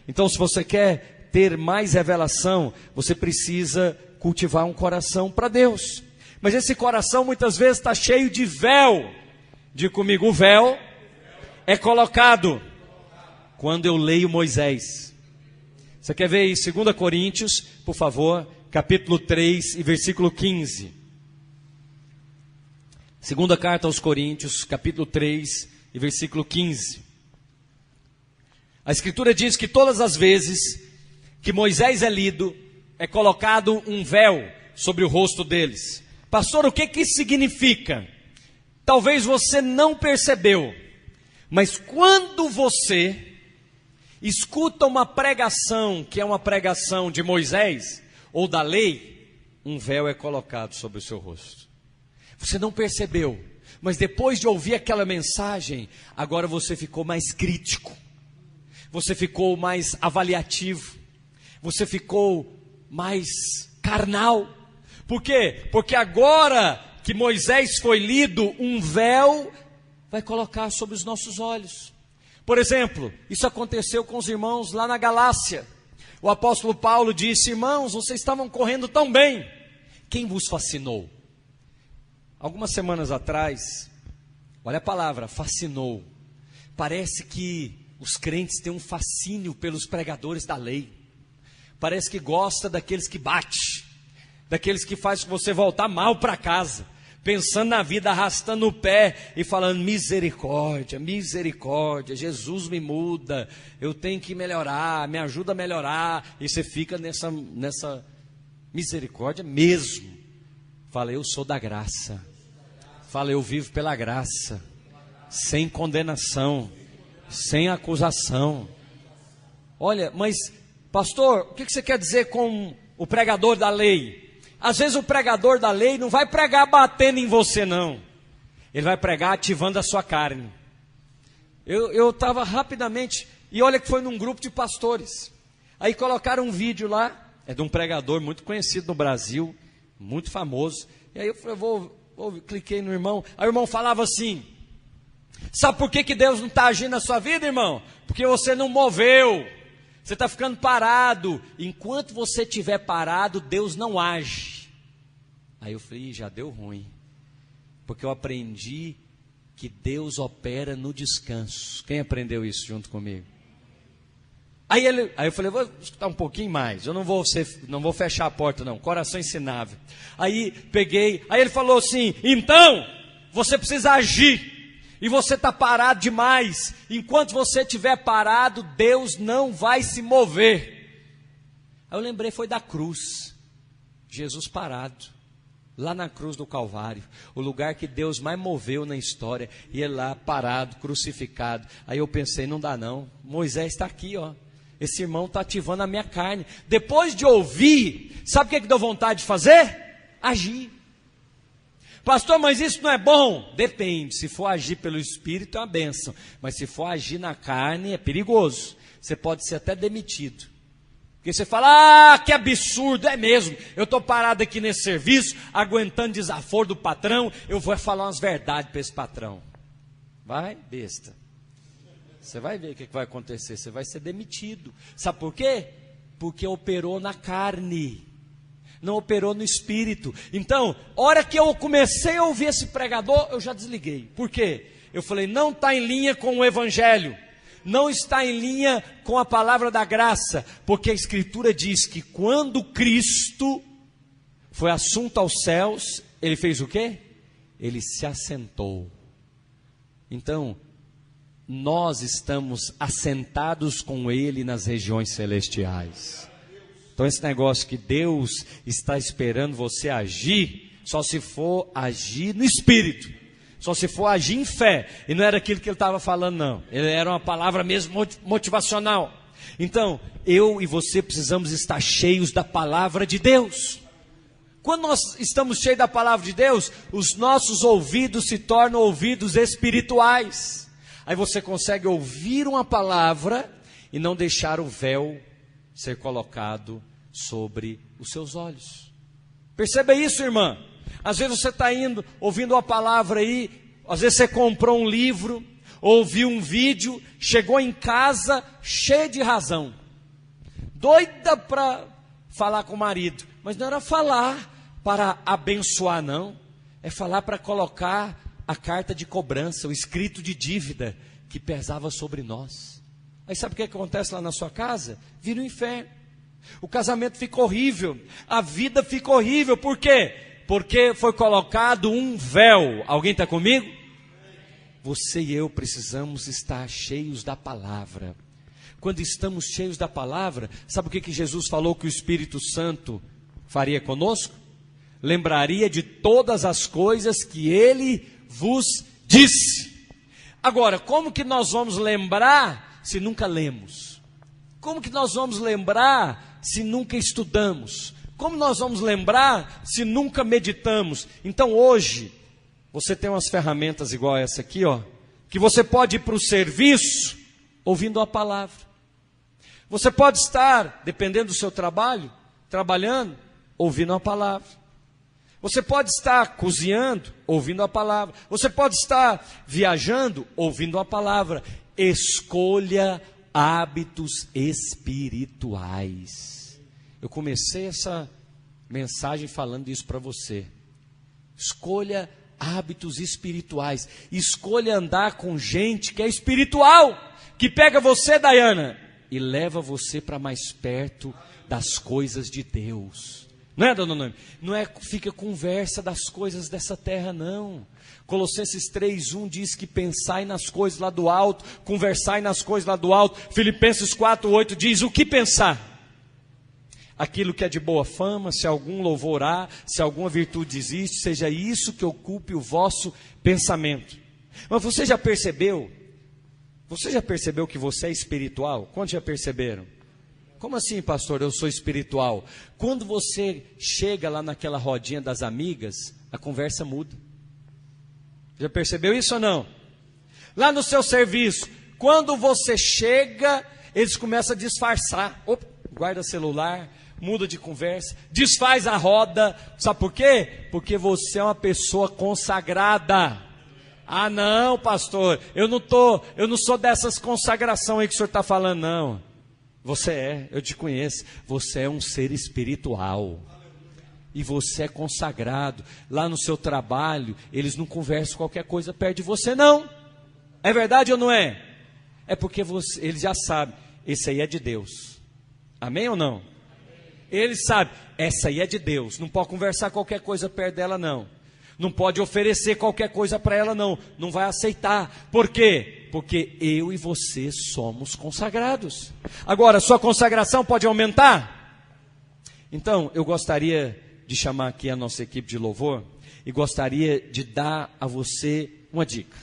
Então, se você quer ter mais revelação, você precisa cultivar um coração para Deus. Mas esse coração muitas vezes está cheio de véu. Diga comigo, o véu é colocado quando eu leio Moisés. Você quer ver aí 2 Coríntios, por favor, capítulo 3 e versículo 15. Segunda carta aos Coríntios, capítulo 3 e versículo 15. A Escritura diz que todas as vezes que Moisés é lido, é colocado um véu sobre o rosto deles. Pastor, o que isso significa? Talvez você não percebeu, mas quando você escuta uma pregação, que é uma pregação de Moisés, ou da lei, um véu é colocado sobre o seu rosto. Você não percebeu, mas depois de ouvir aquela mensagem, agora você ficou mais crítico, você ficou mais avaliativo, você ficou mais carnal. Por quê? Porque agora que Moisés foi lido, um véu vai colocar sobre os nossos olhos. Por exemplo, isso aconteceu com os irmãos lá na Galácia. O apóstolo Paulo disse: irmãos, vocês estavam correndo tão bem, quem vos fascinou? Algumas semanas atrás, olha a palavra, fascinou. Parece que os crentes têm um fascínio pelos pregadores da lei. Parece que gosta daqueles que bate, daqueles que faz você voltar mal para casa, pensando na vida, arrastando o pé e falando: misericórdia, misericórdia, Jesus me muda, eu tenho que melhorar, me ajuda a melhorar. E você fica nessa misericórdia mesmo. Fala: eu sou da graça. Fala: eu vivo pela graça, sem condenação, sem acusação. Olha, mas pastor, o que você quer dizer com o pregador da lei? Às vezes o pregador da lei não vai pregar batendo em você, não. Ele vai pregar ativando a sua carne. Eu estava rapidamente, e olha que foi num grupo de pastores. Aí colocaram um vídeo lá, é de um pregador muito conhecido no Brasil, muito famoso. E aí eu falei, cliquei no irmão. Aí o irmão falava assim: sabe por que Deus não está agindo na sua vida, irmão? Porque você não moveu. Você está ficando parado. Enquanto você estiver parado, Deus não age. Aí eu falei: já deu ruim. Porque eu aprendi que Deus opera no descanso. Quem aprendeu isso junto comigo? Aí eu falei: vou escutar um pouquinho mais. Eu não vou fechar a porta não. Coração ensinável. Aí ele falou assim: então, você precisa agir. E você está parado demais. Enquanto você estiver parado, Deus não vai se mover. Aí eu lembrei, foi da cruz. Jesus parado, lá na cruz do Calvário, o lugar que Deus mais moveu na história. E ele lá parado, crucificado. Aí eu pensei: não dá não, Moisés está aqui, ó. Esse irmão está ativando a minha carne. Depois de ouvir, sabe o que deu vontade de fazer? Agir. Pastor, mas isso não é bom? Depende, se for agir pelo Espírito é uma bênção, mas se for agir na carne é perigoso, você pode ser até demitido, porque você fala: ah, que absurdo, é mesmo, eu estou parado aqui nesse serviço, aguentando desaforo do patrão, eu vou falar umas verdades para esse patrão. Vai, besta, você vai ver o que vai acontecer, você vai ser demitido. Sabe por quê? Porque operou na carne, não operou no espírito. Então, hora que eu comecei a ouvir esse pregador, eu já desliguei. Por quê? Eu falei: não está em linha com o evangelho, não está em linha com a palavra da graça, porque a Escritura diz que quando Cristo foi assunto aos céus, ele fez o quê? Ele se assentou. Então, nós estamos assentados com ele nas regiões celestiais. Então esse negócio que Deus está esperando você agir, só se for agir no Espírito, só se for agir em fé. E não era aquilo que ele estava falando, não. Ele era uma palavra mesmo motivacional. Então, eu e você precisamos estar cheios da palavra de Deus. Quando nós estamos cheios da palavra de Deus, os nossos ouvidos se tornam ouvidos espirituais. Aí você consegue ouvir uma palavra e não deixar o véu ser colocado sobre os seus olhos. Perceba isso, irmã. Às vezes você está indo, ouvindo uma palavra aí, às vezes você comprou um livro, ouviu um vídeo, chegou em casa cheio de razão, doida para falar com o marido, mas não era falar para abençoar, não, é falar para colocar a carta de cobrança, o escrito de dívida que pesava sobre nós. Aí sabe o que acontece lá na sua casa? Vira um inferno. O casamento fica horrível, a vida fica horrível. Por quê? Porque foi colocado um véu. Alguém está comigo? Você e eu precisamos estar cheios da palavra. Quando estamos cheios da palavra, sabe o que Jesus falou que o Espírito Santo faria conosco? Lembraria de todas as coisas que ele vos disse. Agora, como que nós vamos lembrar se nunca lemos? Como que nós vamos lembrar se nunca estudamos? Como nós vamos lembrar se nunca meditamos? Então hoje, você tem umas ferramentas igual essa aqui, ó, que você pode ir para o serviço ouvindo a palavra. Você pode estar, dependendo do seu trabalho, trabalhando, ouvindo a palavra. Você pode estar cozinhando, ouvindo a palavra. Você pode estar viajando, ouvindo a palavra. Escolha hábitos espirituais. Eu comecei essa mensagem falando isso para você. Escolha hábitos espirituais. Escolha andar com gente que é espiritual, que pega você, Dayana, e leva você para mais perto das coisas de Deus. Não é, dona Noemi? Não é fica conversa das coisas dessa terra, não. Colossenses 3:1 diz que pensai nas coisas lá do alto, conversai nas coisas lá do alto. Filipenses 4:8 diz o que pensar? Aquilo que é de boa fama, se algum louvor há, se alguma virtude existe, seja isso que ocupe o vosso pensamento. Mas você já percebeu? Você já percebeu que você é espiritual? Quantos já perceberam? Como assim, pastor, eu sou espiritual? Quando você chega lá naquela rodinha das amigas, a conversa muda. Já percebeu isso ou não? Lá no seu serviço, quando você chega, eles começam a disfarçar. Opa, guarda celular, muda de conversa, desfaz a roda. Sabe por quê? Porque você é uma pessoa consagrada. Ah, não, pastor, eu não sou dessas consagração aí que o senhor está falando, não. Você é, eu te conheço, você é um ser espiritual. E você é consagrado. Lá no seu trabalho, eles não conversam qualquer coisa perto de você, não. É verdade ou não é? É porque eles já sabem, esse aí é de Deus. Amém ou não? Eles sabem, essa aí é de Deus. Não pode conversar qualquer coisa perto dela, não. Não pode oferecer qualquer coisa para ela, não. Não vai aceitar. Por quê? Porque eu e você somos consagrados. Agora, sua consagração pode aumentar? Então, eu gostaria de chamar aqui a nossa equipe de louvor e gostaria de dar a você uma dica.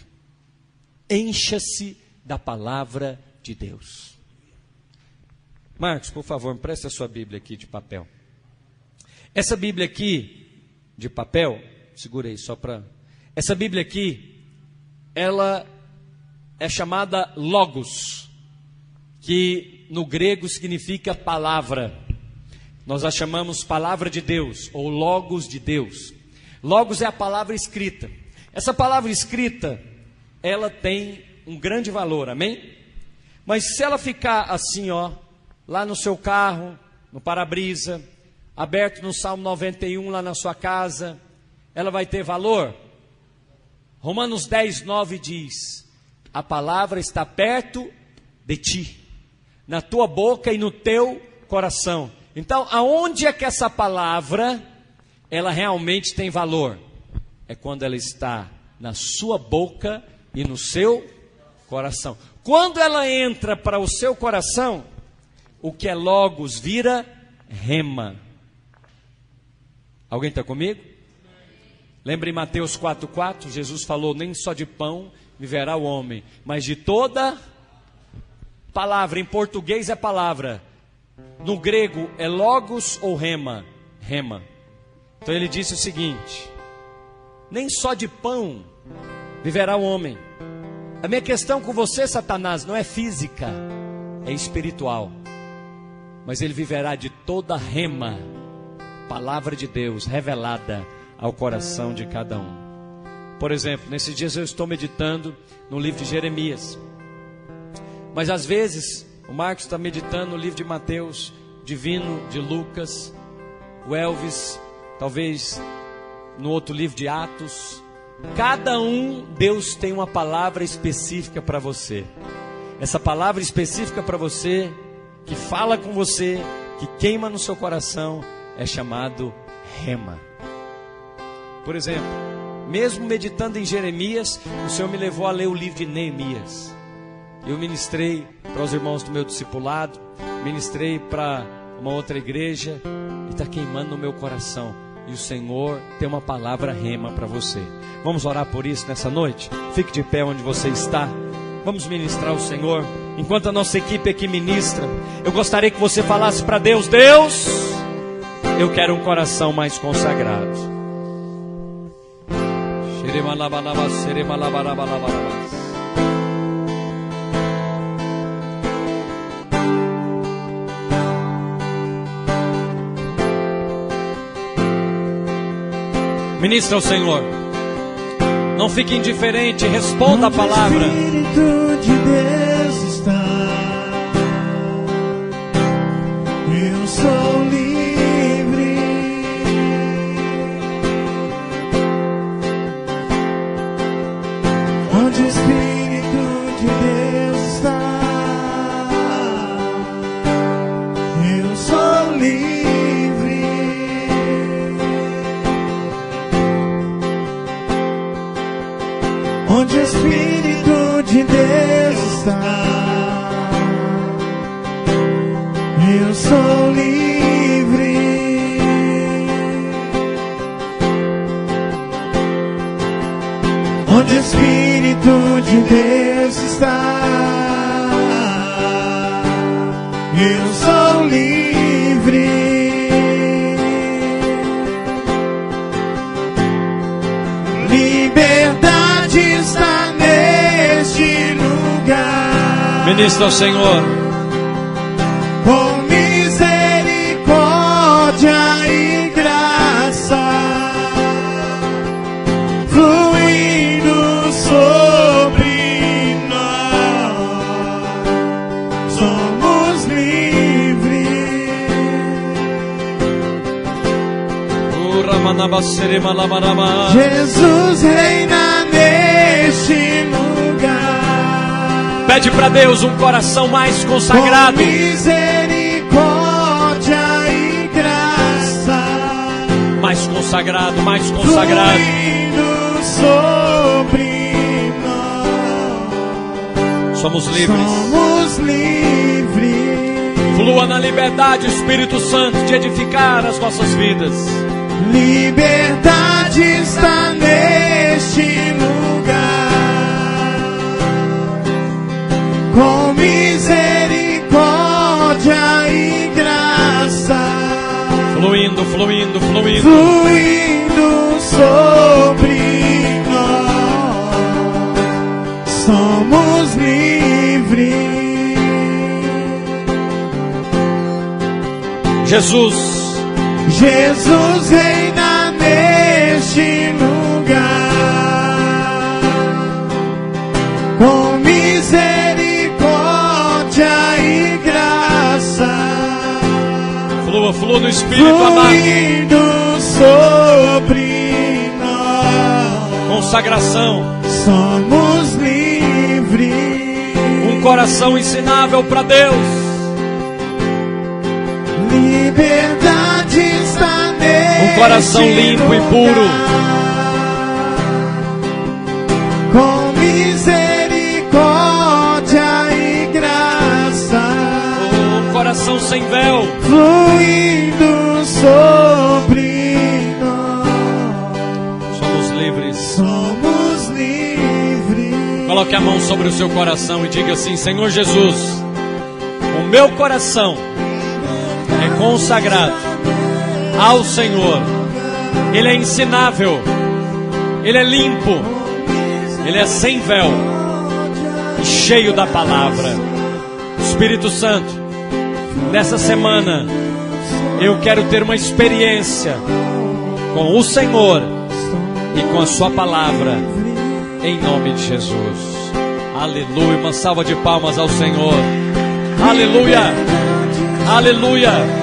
Encha-se da palavra de Deus. Marcos, por favor, me preste a sua Bíblia aqui de papel. Essa Bíblia aqui de papel, segura aí só para... Essa Bíblia aqui, ela é chamada Logos, que no grego significa palavra. Nós a chamamos palavra de Deus, ou Logos de Deus. Logos é a palavra escrita. Essa palavra escrita, ela tem um grande valor, amém? Mas se ela ficar assim, ó, lá no seu carro, no para-brisa, aberto no Salmo 91 lá na sua casa, ela vai ter valor? Romanos 10:9 diz: a palavra está perto de ti, na tua boca e no teu coração. Então, aonde é que essa palavra, ela realmente tem valor? É quando ela está na sua boca e no seu coração. Quando ela entra para o seu coração, o que é logos vira rema. Alguém está comigo? Lembra em Mateus 4,4? Jesus falou: nem só de pão viverá o homem, mas de toda palavra. Em português é palavra, no grego é logos ou rema. Então ele disse o seguinte: nem só de pão viverá o homem. A minha questão com você, Satanás, não é física, é espiritual. Mas ele viverá de toda rema, palavra de Deus revelada ao coração de cada um. Por exemplo, nesses dias eu estou meditando no livro de Jeremias, mas às vezes o Marcos está meditando no livro de Mateus, Divino de Lucas, o Elvis talvez no outro livro de Atos. Cada um, Deus tem uma palavra específica para você. Essa palavra específica para você, que fala com você, que queima no seu coração, é chamado rema. Por exemplo, mesmo meditando em Jeremias, o Senhor me levou a ler o livro de Neemias. Eu ministrei para os irmãos do meu discipulado, ministrei para uma outra igreja, e está queimando no meu coração. E o Senhor tem uma palavra rema para você. Vamos orar por isso nessa noite? Fique de pé onde você está. Vamos ministrar ao Senhor. Enquanto a nossa equipe aqui ministra, eu gostaria que você falasse para Deus: Deus, eu quero um coração mais consagrado. Ministra ao Senhor. Não fique indiferente, responda a palavra. O Espírito de Deus está. Eu sou livre. Onde o Espírito de Deus está, eu sou livre. Onde o Espírito de Deus está, eu sou livre. Onde o Espírito de Deus está, eu sou livre. Liberdade está neste lugar. Ministra ao Senhor. Com misericórdia e graça fluindo sobre nós, somos livres. Jesus reina neste lugar. Pede para Deus um coração mais consagrado. Com misericórdia e graça Mais consagrado, mais consagrado. fluindo sobre nós, Somos livres. somos livres. Flua na liberdade, Espírito Santo, de edificar as nossas vidas. Liberdade está neste lugar. Com misericórdia e graça Fluindo, fluindo, fluindo. fluindo sobre nós, somos livres. Jesus reina neste lugar. Com misericórdia e graça Flua no Espírito amado. fluindo sobre nós, Consagração. somos livres. Um coração ensinável para Deus. Liberdade está neste Um coração limpo e puro. Com misericórdia e graça Um coração sem véu. fluindo sobre nós, Somos Coloque a mão sobre o seu coração e diga assim: Senhor Jesus, o meu coração é consagrado ao Senhor. Ele é ensinável, ele é limpo, ele é sem véu e cheio da palavra. Espírito Santo, nessa semana eu quero ter uma experiência com o Senhor e com a sua palavra, em nome de Jesus. Aleluia, uma salva de palmas ao Senhor. Aleluia, aleluia.